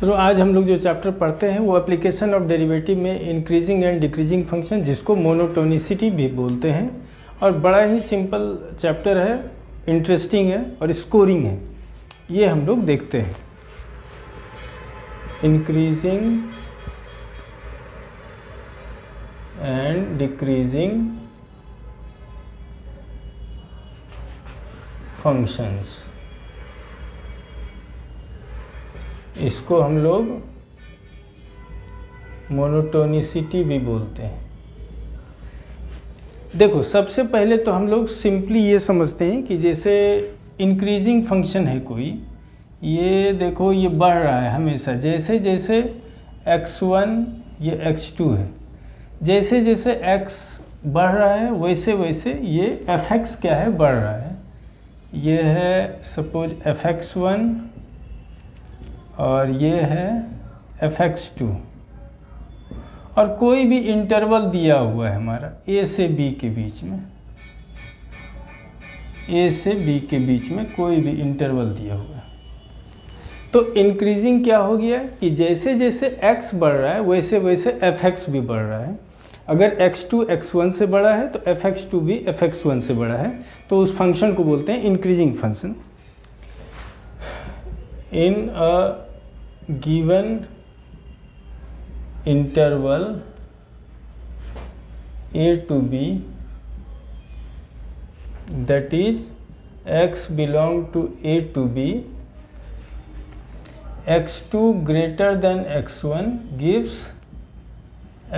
चलो आज हम लोग जो चैप्टर पढ़ते हैं वो एप्लीकेशन ऑफ डेरिवेटिव में इंक्रीजिंग एंड डिक्रीजिंग फंक्शन, जिसको मोनोटोनिसिटी भी बोलते हैं, और बड़ा ही सिंपल चैप्टर है, इंटरेस्टिंग है और स्कोरिंग है। ये हम लोग देखते हैं। इंक्रीजिंग एंड डिक्रीजिंग फंक्शंस, इसको हम लोग मोनोटोनिसिटी भी बोलते हैं। देखो, सबसे पहले तो हम लोग सिंपली ये समझते हैं कि जैसे इंक्रीजिंग फंक्शन है कोई, ये देखो ये बढ़ रहा है हमेशा, जैसे जैसे x1 ये x2 है, जैसे जैसे x बढ़ रहा है वैसे वैसे ये fx क्या है, बढ़ रहा है। ये है सपोज fx1 और ये है fx2, और कोई भी इंटरवल दिया हुआ है हमारा a से b के बीच में, a से b के बीच में कोई भी इंटरवल दिया हुआ है। तो इंक्रीजिंग क्या हो गया कि जैसे जैसे x बढ़ रहा है वैसे वैसे fx भी बढ़ रहा है। अगर x2 x1 से बड़ा है तो fx2 भी fx1 से बड़ा है, तो उस फंक्शन को बोलते हैं increasing function. In a given interval a to b, that is x belong to a to b, x2 greater than x1 gives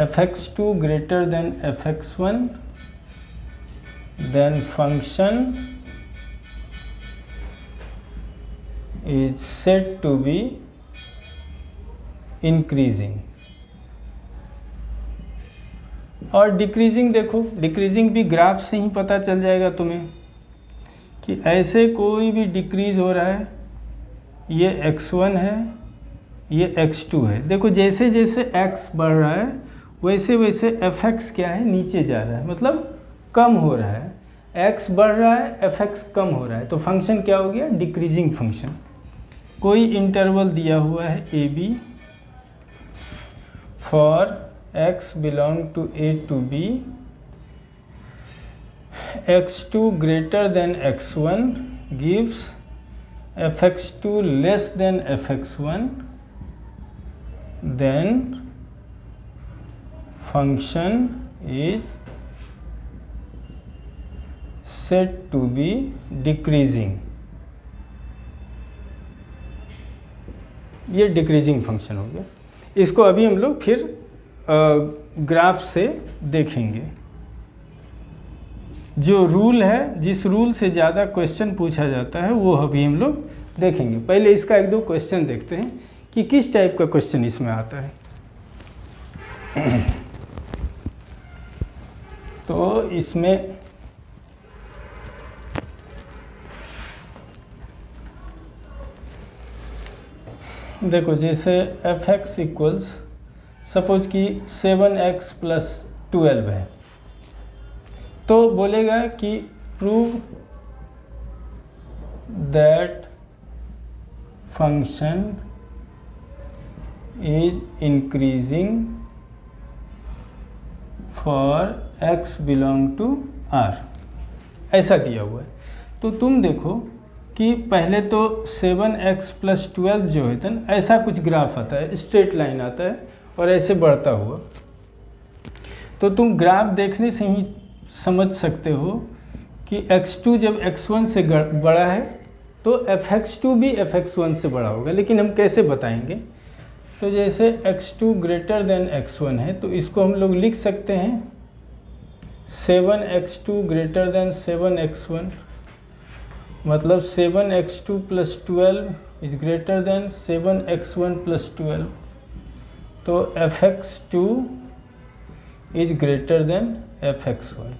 fx2 greater than fx1, then function is said to be increasing. और decreasing, देखो decreasing भी graph से ही पता चल जाएगा तुम्हें कि ऐसे कोई भी डिक्रीज हो रहा है, ये x1 है ये x2 है। देखो जैसे जैसे x बढ़ रहा है वैसे वैसे fx क्या है, नीचे जा रहा है, मतलब कम हो रहा है। x बढ़ रहा है fx कम हो रहा है, तो फंक्शन क्या हो गया, डिक्रीजिंग फंक्शन। कोई इंटरवल दिया हुआ है a b, for x belong to a to b, x2 greater than x1 gives fx2 less than fx1, then function is said to be decreasing। ये डिक्रीजिंग फंक्शन हो गया। इसको अभी हम लोग फिर ग्राफ से देखेंगे। जो रूल है, जिस रूल से ज़्यादा क्वेश्चन पूछा जाता है वो अभी हम लोग देखेंगे। पहले इसका एक दो क्वेश्चन देखते हैं कि किस टाइप का क्वेश्चन इसमें आता है। तो इसमें देखो, जैसे fx इक्वल्स सपोज कि 7x प्लस 12 है, तो बोलेगा कि prove that function is increasing for x belong to r, ऐसा दिया हुआ है। तो तुम देखो कि पहले तो 7x प्लस 12 जो है तो ऐसा कुछ ग्राफ आता है, स्ट्रेट लाइन आता है और ऐसे बढ़ता हुआ। तो तुम ग्राफ देखने से ही समझ सकते हो कि x2 जब x1 से बड़ा है तो fx2 भी fx1 से बड़ा होगा। लेकिन हम कैसे बताएंगे, तो जैसे x2 ग्रेटर देन x1 है तो इसको हम लोग लिख सकते हैं 7x2 ग्रेटर देन 7x1, मतलब 7x2 plus 12 is greater then 7x1 plus 12, तो fx2 is greater then fx1।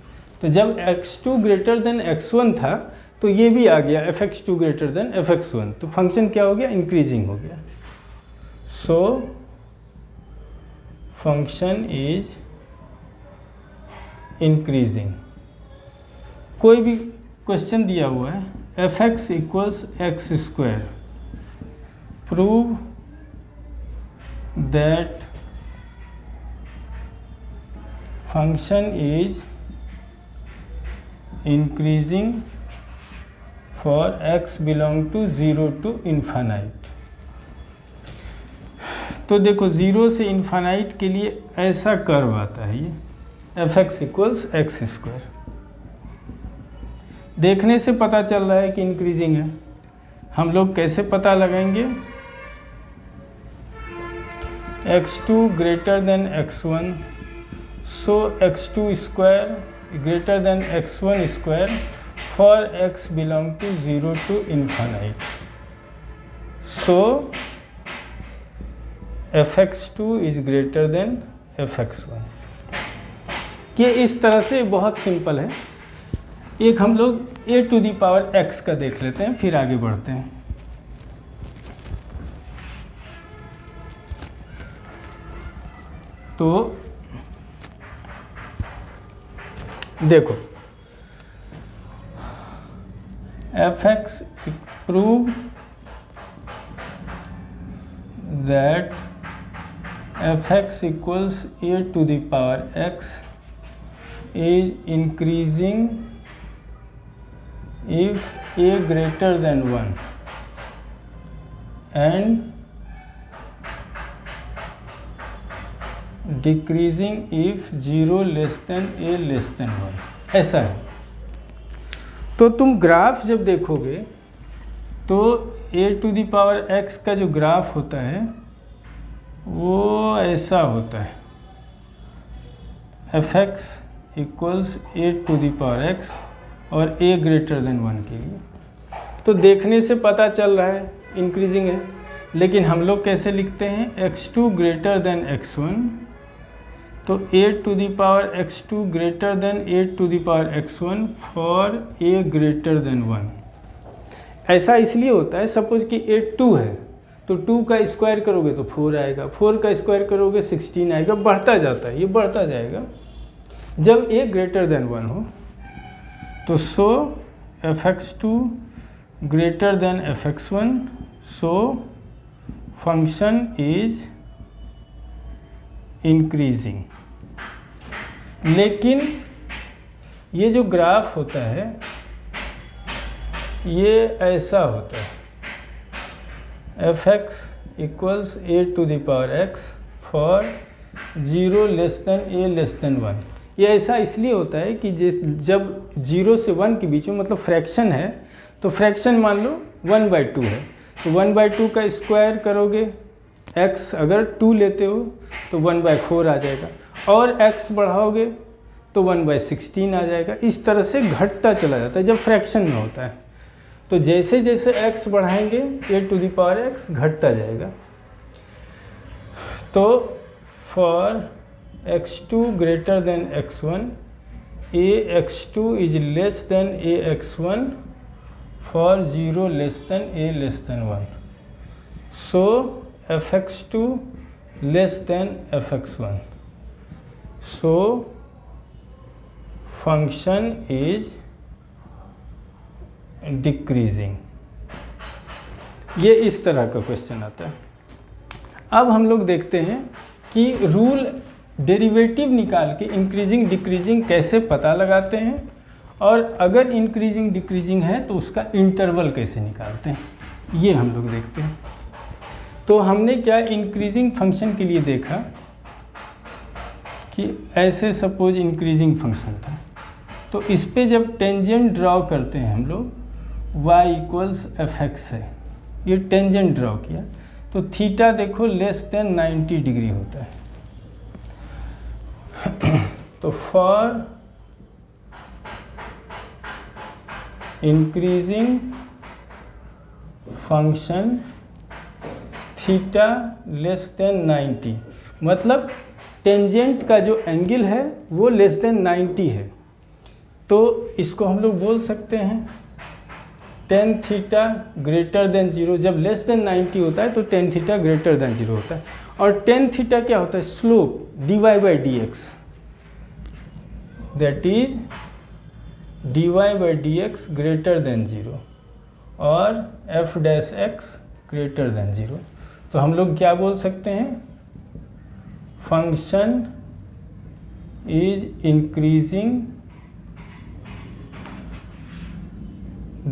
तो जब x2 ग्रेटर देन x1 था तो ये भी आ गया fx2 ग्रेटर देन fx1, तो फंक्शन क्या हो गया, इंक्रीजिंग हो गया। सो फंक्शन इज इंक्रीजिंग। कोई भी क्वेश्चन दिया हुआ है fx equals x square, prove that function is increasing for x belong to 0 to infinite। तो देखो 0 से इन्फानाइट के लिए ऐसा कर्व आता है ये f(x = x²। देखने से पता चल रहा है कि इंक्रीजिंग है। हम लोग कैसे पता लगाएंगे? x2 greater than x1, so x2² greater than x1² for x belong to 0 to infinite, so f(x2) is greater than f(x1)। ये इस तरह से बहुत सिंपल है। एक हम लोग a⁴x का देख लेते हैं, फिर आगे बढ़ते हैं। तो देखो f(x) prove that f(x) equals a⁴x is increasing if a greater than 1 and decreasing if 0 less than a less than 1। ऐसा है। तो तुम ग्राफ जब देखोगे तो a⁴x का जो ग्राफ होता है वो ऐसा होता है, f(x) equals a⁴x और a greater than 1 के लिए। तो देखने से पता चल रहा है इंक्रीजिंग है, लेकिन हम लोग कैसे लिखते हैं? x2 greater than x1, तो a⁴x2 greater than a⁴x1 for a greater than 1। ऐसा इसलिए होता है, सपोज कि a 2 है तो 2 का स्क्वायर करोगे तो 4 आएगा, 4 का स्क्वायर करोगे 16 आएगा, बढ़ता जाता है, ये बढ़ता जाएगा जब a greater than 1 हो। तो सो f(x2) greater than f(x1), so function is increasing। लेकिन ये जो ग्राफ होता है ये ऐसा होता है, f(x) equals a⁴x for 0 less than a less than 1। ये ऐसा इसलिए होता है कि जब 0 से 1 के बीच में, मतलब फ्रैक्शन है, तो फ्रैक्शन मान लो 1/2 है, तो 1/2 का स्क्वायर करोगे, x अगर 2 लेते हो तो 1/4 आ जाएगा, और x बढ़ाओगे तो 1/16 आ जाएगा। इस तरह से घटता चला जाता है जब फ्रैक्शन में होता है। तो जैसे जैसे x बढ़ाएंगे a⁴x घटता जाएगा। तो for x2 greater than x1, a(x2) is less than a(x1) for 0 less than a less than 1, so f(x2) less than f(x1), so function is decreasing। ये इस तरह का क्वेश्चन आता है। अब हम लोग देखते हैं कि रूल डेरिवेटिव निकाल के इंक्रीजिंग डिक्रीजिंग कैसे पता लगाते हैं, और अगर इंक्रीजिंग डिक्रीजिंग है तो उसका इंटरवल कैसे निकालते हैं, ये हम लोग देखते हैं। तो हमने क्या इंक्रीजिंग फंक्शन के लिए देखा कि ऐसे सपोज इंक्रीजिंग फंक्शन था, तो इस पे जब टेंजेंट ड्रॉ करते हैं हम लोग, y = f(x) है, ये टेंजेंट ड्रॉ किया तो थीटा देखो लेस देन 90 डिग्री होता है। तो for increasing function theta less then 90, मतलब टेंजेंट का जो एंगल है वो लेस देन 90 है, तो इसको हम लोग बोल सकते हैं tan थीटा ग्रेटर देन 0। जब लेस देन 90 होता है तो tan थीटा ग्रेटर देन 0 होता है, और tan थीटा क्या होता है? Slope dy/dx, that is dy/dx greater than 0 और f(x) ग्रेटर देन 0। तो हम लोग क्या बोल सकते हैं? function is increasing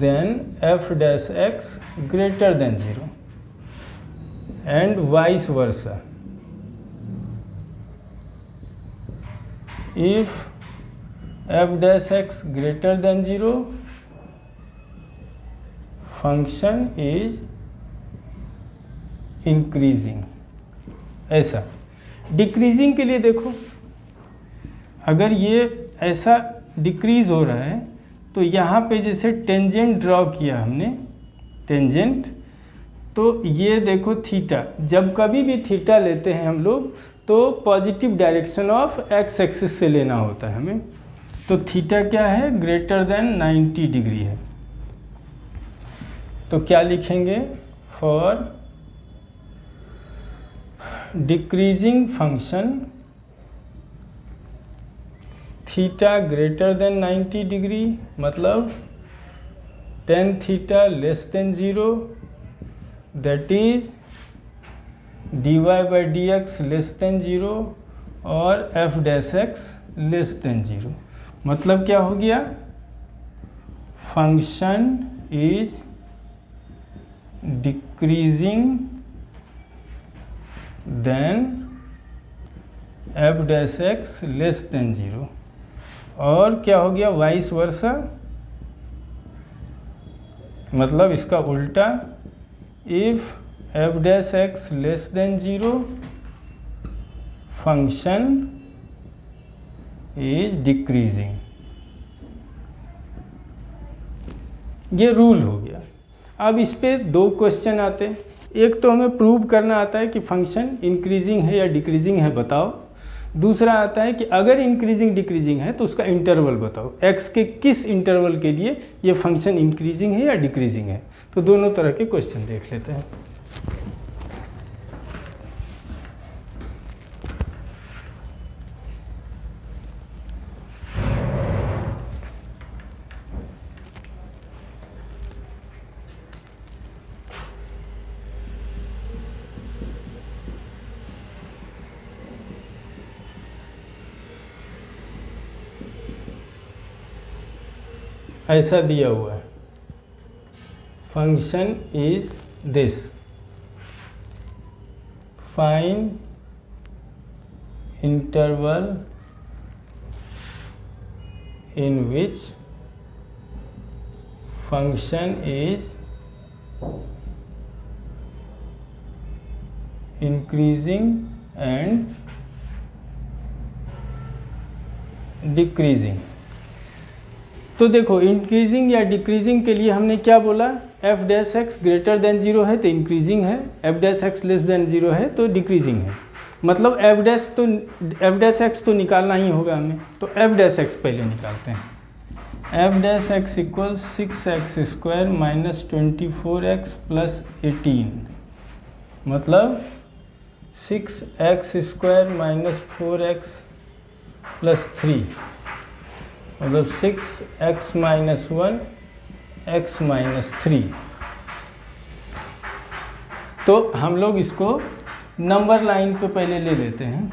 then f dash x greater than 0 and vice versa. If f dash x greater than 0, function is increasing. ऐसा decreasing के लिए देखो, अगर ये ऐसा डिक्रीज हो रहा है तो यहाँ पे जैसे टेंजेंट ड्रॉ किया हमने, टेंजेंट, तो ये देखो थीटा, जब कभी भी थीटा लेते हैं हम लोग तो positive direction of x axis से लेना होता है हमें। तो थीटा क्या है, ग्रेटर देन 90 डिग्री है। तो क्या लिखेंगे, for decreasing function theta greater than 90 degree, मतलब tan theta less than 0, that is dy by dx less than 0 और f dash x less than 0। मतलब क्या हो गया, function is decreasing then f dash x less than 0। और क्या हो गया, वाइस वर्सा, मतलब इसका उल्टा, if f dash x less than 0 function is decreasing. ये रूल हो गया। अब इस पे दो क्वेश्चन आते हैं। एक तो हमें प्रूव करना आता है कि फंक्शन इंक्रीजिंग है या डिक्रीजिंग है बताओ, दूसरा आता है कि अगर इंक्रीजिंग डिक्रीजिंग है तो उसका इंटरवल बताओ, x के किस इंटरवल के लिए ये फंक्शन इंक्रीजिंग है या डिक्रीजिंग है। तो दोनों तरह के क्वेश्चन देख लेते हैं। ऐसा दिया हुआ है, function is this, find interval in which function is increasing and decreasing. तो देखो इंक्रीजिंग या डिक्रीजिंग के लिए हमने क्या बोला, f dash x greater than 0 है तो इंक्रीजिंग है, f dash x less than 0 है तो डिक्रीजिंग है। मतलब f डैश एक्स तो निकालना ही होगा हमें, तो f डैश एक्स पहले निकालते हैं। f dash x equal 6x square minus 24x plus 18, मतलब 6x square minus 4x plus 3, मतलब 6x माइनस 1 x माइनस 3। तो हम लोग इसको नंबर लाइन पे पहले ले लेते हैं।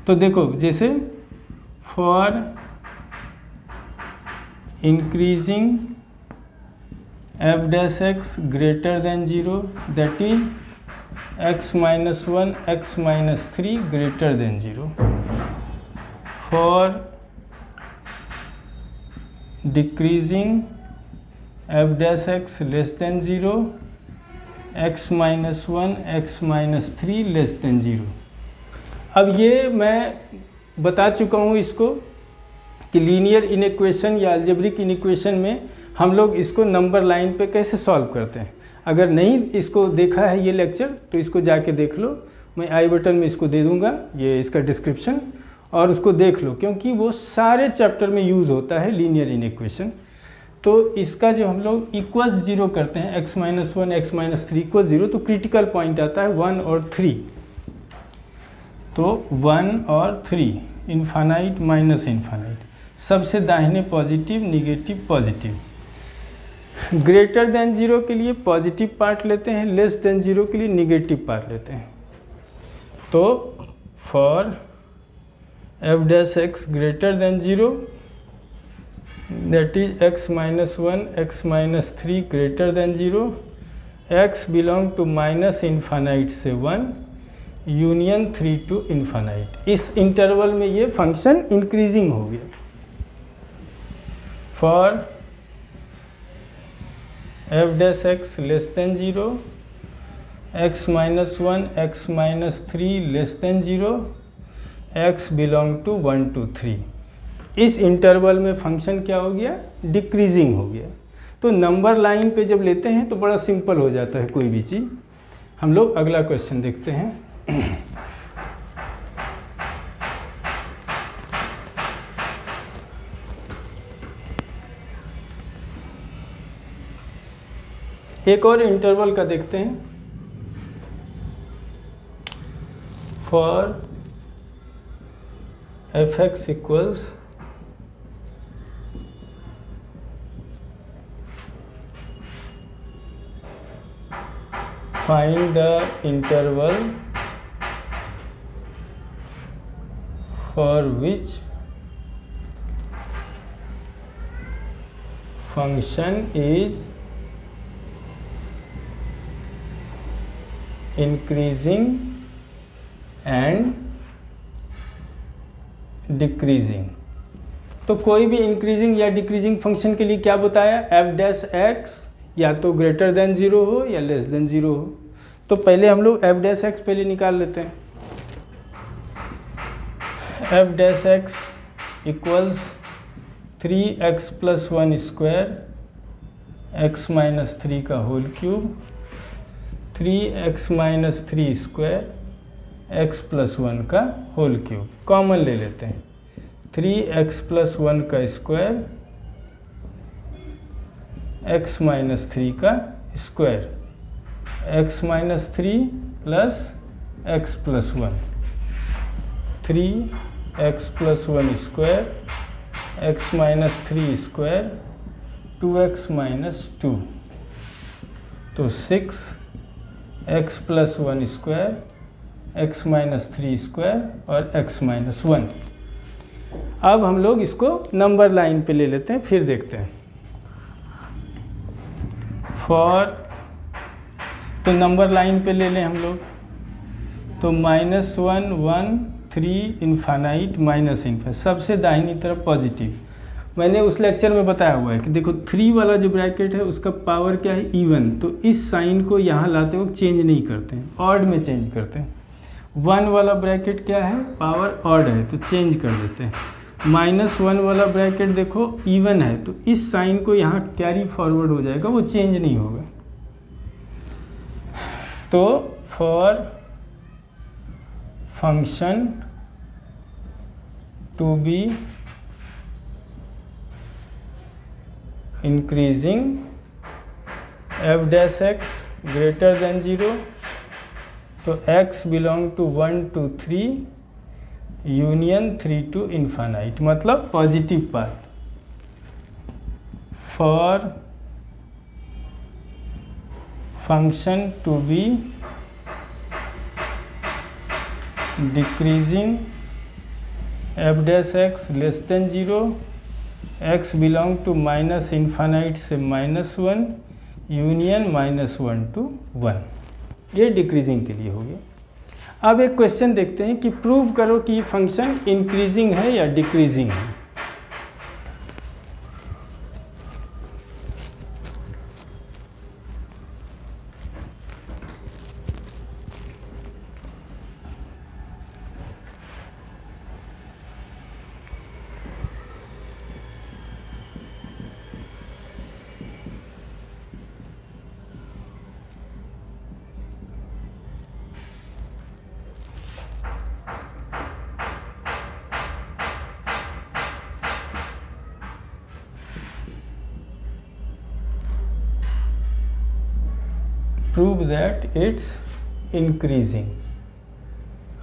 तो देखो जैसे for increasing f dash x greater than 0 that is x minus 1 x minus 3 greater than 0, for decreasing f dash x less than 0 x minus 1 x minus 3 less than 0। अब ये मैं बता चुका हूँ इसको कि लीनियर इनइक्वेशन या अलजेब्रिक इनइक्वेशन में हम लोग इसको नंबर लाइन पे कैसे सॉल्व करते हैं। अगर नहीं इसको देखा है ये लेक्चर तो इसको जाके देख लो, मैं आई बटन में इसको दे दूँगा, ये इसका डिस्क्रिप्शन, और उसको देख लो क्योंकि वो सारे चैप्टर में यूज़ होता है लीनियर इनइक्वेशन। तो इसका जो हम लोग इक्वल्स 0 करते हैं, x minus 1 x minus 3 equal 0, तो क्रिटिकल पॉइंट आता है 1 और 3। तो 1 और 3, इन्फानाइट माइनस इन्फानाइट, सबसे दाहिने positive negative positive. Greater than 0 के लिए पॉजिटिव पार्ट लेते हैं, लेस देन 0 के लिए निगेटिव पार्ट लेते हैं। तो for f dash x greater than 0, that is x minus 1 x minus 3 greater than 0, x belong to minus infinite से 1 यूनियन 3 टू इन्फानाइट। इस इंटरवल में ये फंक्शन इंक्रीजिंग हो गया। For f dash x less than 0, x minus 1 x minus 3 less than 0, x belong to 1 to 3। इस interval में function क्या हो गया? डिक्रीजिंग हो गया। तो नंबर लाइन पे जब लेते हैं तो बड़ा सिंपल हो जाता है कोई भी चीज़। हम लोग अगला क्वेश्चन देखते हैं। एक और इंटरवल का देखते हैं। For F x equals find the interval for which function is increasing and decreasing। तो कोई भी इंक्रीजिंग या डिक्रीजिंग फंक्शन के लिए क्या बताया? एफ डैश एक्स या तो ग्रेटर देन 0 हो या लेस देन 0 हो। तो पहले हम लोग एफ डैश एक्स पहले निकाल लेते हैं। F dash x equals 3x plus 1 square x minus 3 का whole cube 3x minus 3 square x plus 1 का होल क्यूब। कॉमन ले लेते हैं। 3x प्लस 1 का स्क्वायर x माइनस 3 का square, x minus 3 plus x plus 1, 3x plus 1 square x minus 3 square 2x minus 2, तो 6x plus 1 square x minus 3 square और x minus 1। अब हम लोग इसको नंबर लाइन पे ले लेते हैं, फिर देखते हैं। फॉर, तो नंबर लाइन पे ले लें हम लोग, तो -1 1 3 इन्फानाइट माइनस इन्फानाइट, सबसे दाहिनी तरफ पॉजिटिव। मैंने उस लेक्चर में बताया हुआ है कि देखो 3 वाला जो ब्रैकेट है उसका पावर क्या है? इवन। तो इस साइन को यहाँ लाते वक्त चेंज नहीं करते हैं, ऑड में चेंज करते हैं। 1 वाला ब्रैकेट क्या है? पावर ऑड है तो चेंज कर देते हैं। -1 वाला ब्रैकेट देखो इवन है तो इस साइन को यहाँ कैरी फॉरवर्ड हो जाएगा, वो चेंज नहीं होगा। तो for function to be increasing f dash x greater than 0, तो x belong to 1 to 3 union 3 to infinite, मतलब positive part. For function to be decreasing f dash x less than 0, x belong to minus infinite से -1 union -1 to 1, ये decreasing के लिए हो गया। अब एक क्वेश्चन देखते हैं कि प्रूव करो कि ये फंक्शन इंक्रीजिंग है या डिक्रीजिंग है। प्रूव दैट इट्स इंक्रीजिंग,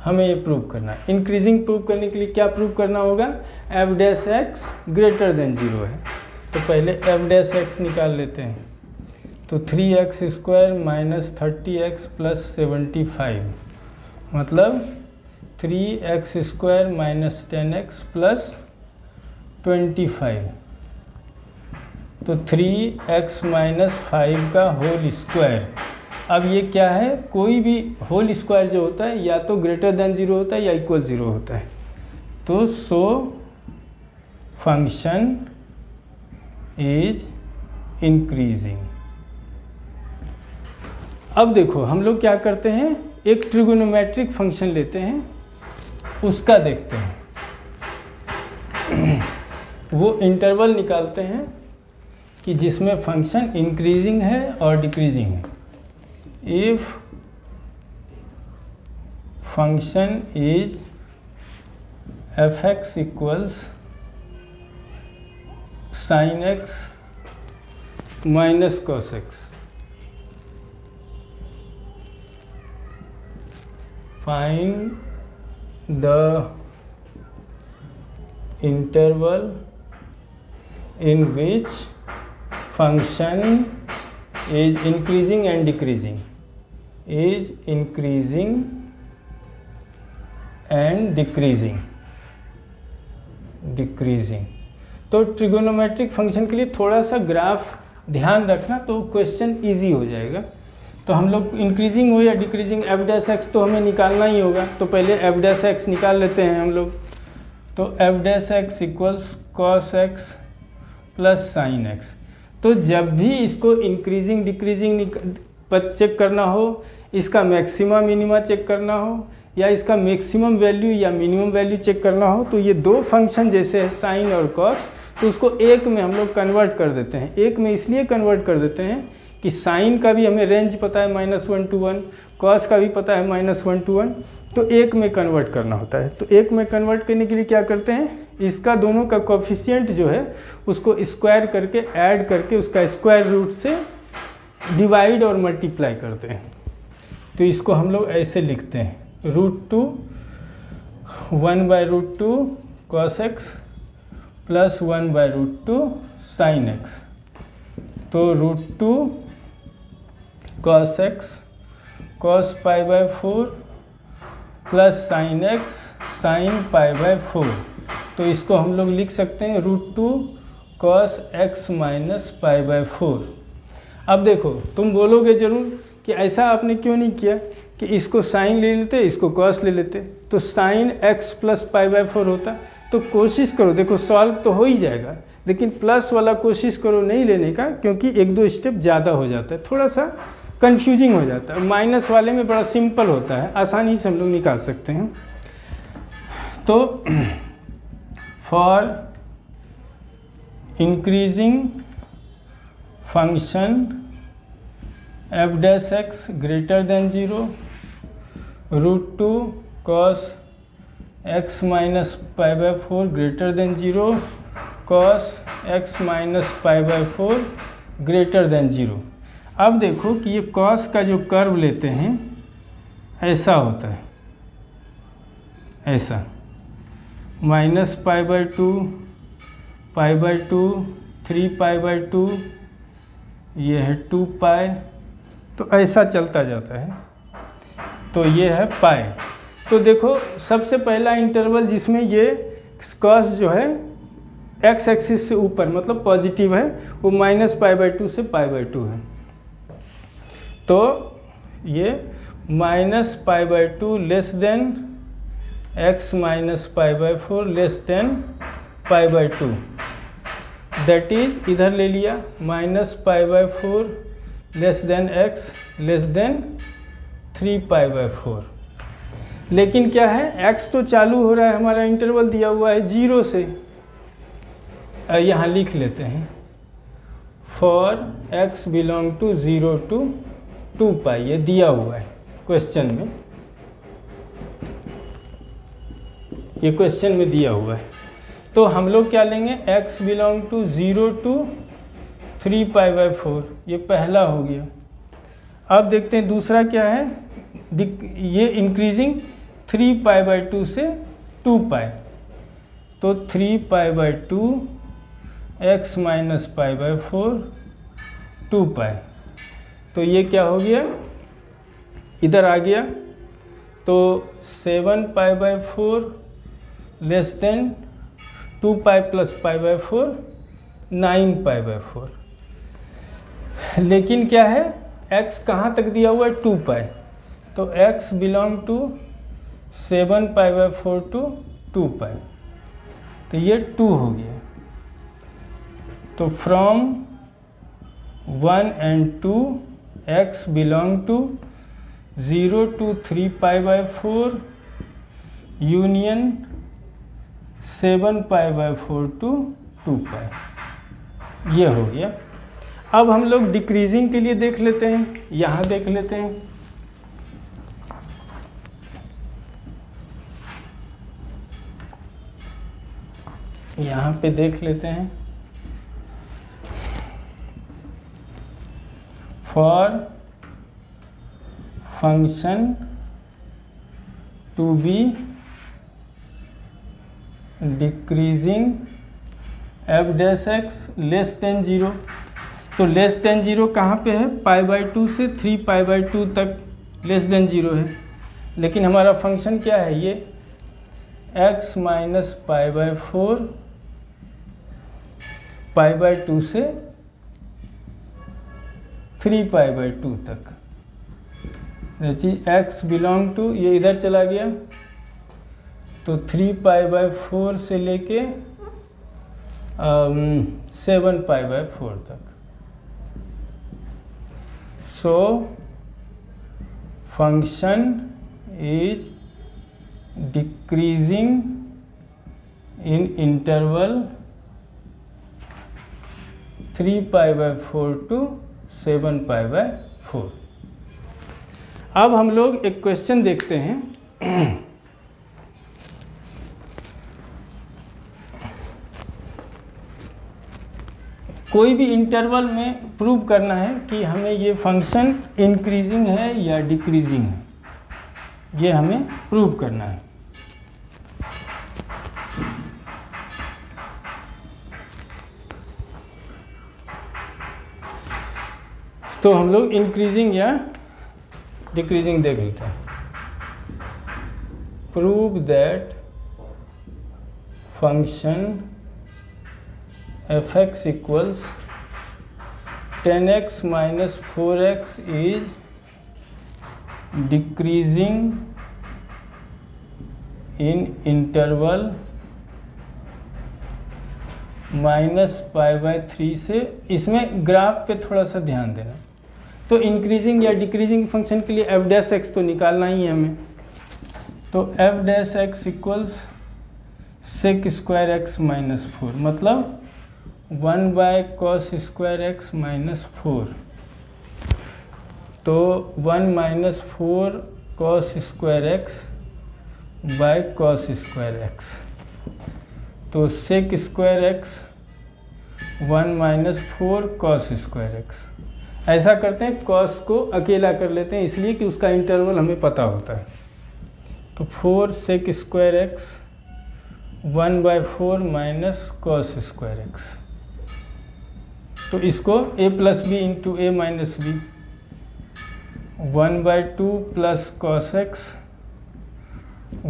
हमें ये प्रूव करना है। इंक्रीजिंग प्रूव करने के लिए क्या प्रूव करना होगा? F dash x greater than 0 है, तो पहले एफ डैश एक्स निकाल लेते हैं। तो 3x square minus 30x plus 75, मतलब 3x² माइनस 10x प्लस 25, तो 3x माइनस 5 का होल स्क्वायर। अब ये क्या है, कोई भी होल स्क्वायर जो होता है या तो ग्रेटर देन 0 होता है या इक्वल 0 होता है। तो सो फंक्शन इज इंक्रीजिंग। अब देखो हम लोग क्या करते हैं, एक ट्रिगोनोमेट्रिक फंक्शन लेते हैं, उसका देखते हैं। वो इंटरवल निकालते हैं कि जिसमें फंक्शन इंक्रीजिंग है और डिक्रीजिंग है। If function is f(x) equals sin x minus cos x, find the interval in which function is increasing and decreasing, is increasing and decreasing। तो ट्रिगोनोमेट्रिक फंक्शन के लिए थोड़ा सा ग्राफ ध्यान रखना तो क्वेश्चन इजी हो जाएगा। तो हम लोग इंक्रीजिंग हो या डिक्रीजिंग f'(x) तो हमें निकालना ही होगा, तो पहले f'(x) निकाल लेते हैं हम लोग। तो f'(x) equals cos x plus sin x। तो जब भी इसको इंक्रीजिंग डिक्रीजिंग चेक करना हो, इसका मैक्सिमम मिनिमा चेक करना हो या इसका मैक्सिमम वैल्यू या मिनिमम वैल्यू चेक करना हो, तो ये दो फंक्शन जैसे है साइन और कॉस, तो उसको एक में हम लोग कन्वर्ट कर देते हैं। एक में इसलिए कन्वर्ट कर देते हैं कि साइन का भी हमें रेंज पता है -1 to 1, कॉस का भी पता है -1 to 1, तो एक में कन्वर्ट करना होता है। तो एक में कन्वर्ट करने के लिए क्या करते हैं, इसका दोनों का कोफिशिएंट जो है उसको स्क्वायर करके ऐड करके उसका स्क्वायर रूट से डिवाइड और मल्टीप्लाई करते हैं। तो इसको हम लोग ऐसे लिखते हैं, √2 1/√2 cos x plus 1/√2 sin x। तो √2 cos x cos π/4 plus sin x sin π/4। तो इसको हम लोग लिख सकते हैं √2 cos x माइनस π/4। अब देखो तुम बोलोगे ज़रूर कि ऐसा आपने क्यों नहीं किया कि इसको साइन ले लेते, इसको कॉस ले लेते, तो साइन x प्लस π/4 होता। तो कोशिश करो, देखो सॉल्व तो हो ही जाएगा, लेकिन प्लस वाला कोशिश करो नहीं लेने का, क्योंकि एक दो स्टेप ज़्यादा हो जाता है, थोड़ा सा कंफ्यूजिंग हो जाता है। माइनस वाले में बड़ा सिंपल होता है, आसानी से हम लोग निकाल सकते हैं। तो for increasing function f'(x) greater than 0, √2 cos x minus π/4 greater than 0, cos x minus π/4 greater than 0। अब देखो कि ये cos का जो कर्व लेते हैं ऐसा होता है, ऐसा -π/2 π/2 3π/2, ये है 2π, तो ऐसा चलता जाता है। तो ये है पाई। तो देखो सबसे पहला इंटरवल जिसमें ये कॉस जो है x एक्सिस से ऊपर मतलब पॉजिटिव है, वो -π/2 से π/2 है। तो ये -π/2 less than x minus π/4 less than π/2, that is इधर ले लिया -π/4 less than x less than 3π/4। लेकिन क्या है, x तो चालू हो रहा है, हमारा इंटरवल दिया हुआ है 0 से। यहाँ लिख लेते हैं for x belong to 0 to 2π, ये दिया हुआ है क्वेश्चन में, ये क्वेश्चन में दिया हुआ है। तो हम लोग क्या लेंगे, x बिलोंग टू 0 to 3π/4, ये पहला हो गया। अब देखते हैं दूसरा क्या है, ये इंक्रीजिंग 3π/2 से 2π, तो 3π/2 x माइनस π/4 2π, तो ये क्या हो गया, इधर आ गया। तो 7π/4 लेस देन 2π + π/4 9π/4। लेकिन क्या है, x कहाँ तक दिया हुआ है, 2π, तो x बिलोंग टू 7π/4 टू 2π, तो ये 2 हो गया। तो from 1 and 2 x belong to 0 to 3π/4 union 7π/4 to 2π, ये हो गया। अब हम लोग डिक्रीजिंग के लिए देख लेते हैं, यहाँ देख लेते हैं। यहाँ पे देख लेते हैं, for function to be decreasing f'(x) less than 0, तो लेस देन 0 कहाँ पे है, π/2 से 3π/2 तक लेस देन 0 है। लेकिन हमारा फंक्शन क्या है, ये x - π/4 π/2 से 3π/2 तक। देखिए x बिलोंग टू, ये इधर चला गया, तो 3π/4 से लेके 7π/4 तक। So function is decreasing in interval 3π/4 to 7π/4। अब हम लोग एक क्वेश्चन देखते हैं। कोई भी इंटरवल में प्रूव करना है कि हमें ये फंक्शन इंक्रीजिंग है या डिक्रीजिंग है, ये हमें प्रूव करना है। तो हम लोग इंक्रीजिंग या डिक्रीजिंग देख लेते हैं। Prove that function f(x) equals 10x - 4x is decreasing in interval -π/3 से, इसमें ग्राफ पे थोड़ा सा ध्यान देना। तो इंक्रीजिंग या डिक्रीजिंग फंक्शन के लिए f'(x) तो निकालना ही है हमें। तो f'(x) equals sec²x - 4, मतलब 1/cos² x - 4, तो 1 - 4 cos² x / cos² x, तो sec² x 1 - 4 cos² x। ऐसा करते हैं, cos को अकेला कर लेते हैं, इसलिए कि उसका इंटरवल हमें पता होता है। तो 4 sec² x 1/4 - cos² x, तो इसको a + b × a - b 1/2 + cos x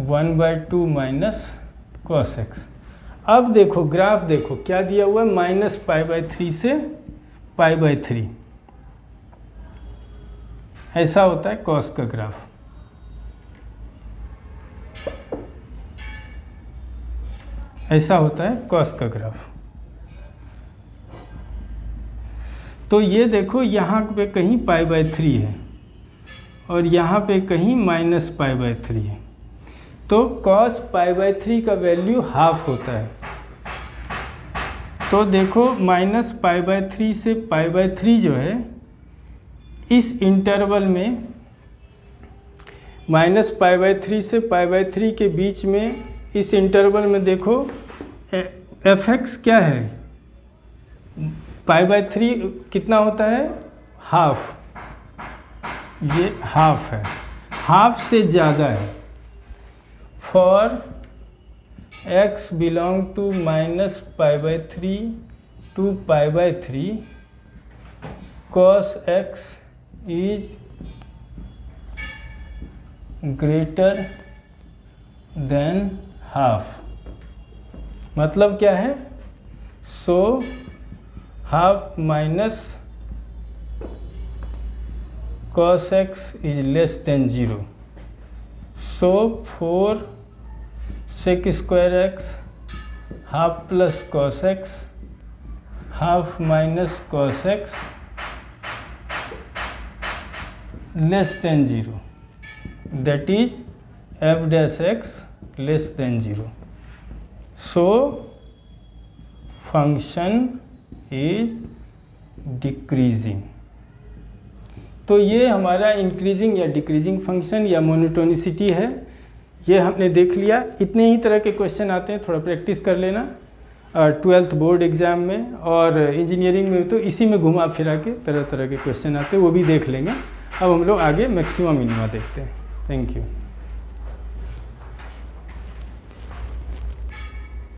1/2 - cos x। अब देखो ग्राफ, देखो क्या दिया हुआ है, -π/3 से π/3, ऐसा होता है cos का ग्राफ। ऐसा होता है cos का ग्राफ। तो ये देखो यहाँ पे कहीं π/3 है और यहाँ पे कहीं -π/3 है, तो cos π/3 का वैल्यू हाफ होता है। तो देखो -π/3 से π/3 जो है, इस इंटरवल में -π/3 से π/3 के बीच में, इस इंटरवल में देखो f(x) क्या है, π/3 कितना होता है, हाफ, ये हाफ है, हाफ से ज़्यादा है। For x belong to -π/3 to π/3 cos x is greater than half, मतलब क्या है? So half minus cos x is less than 0। So 4 sec square x half plus cos x half minus cos x less than 0, that is f dash x less than 0। So function is decreasing. तो ये हमारा increasing या decreasing function या monotonicity है, ये हमने देख लिया। इतने ही तरह के क्वेश्चन आते हैं, थोड़ा प्रैक्टिस कर लेना 12th बोर्ड एग्ज़ाम में, और इंजीनियरिंग में तो इसी में घुमा फिरा के तरह तरह के क्वेश्चन आते हैं, वो भी देख लेंगे। अब हम लोग आगे मैक्सिमा मिनिमा देखते हैं। Thank you.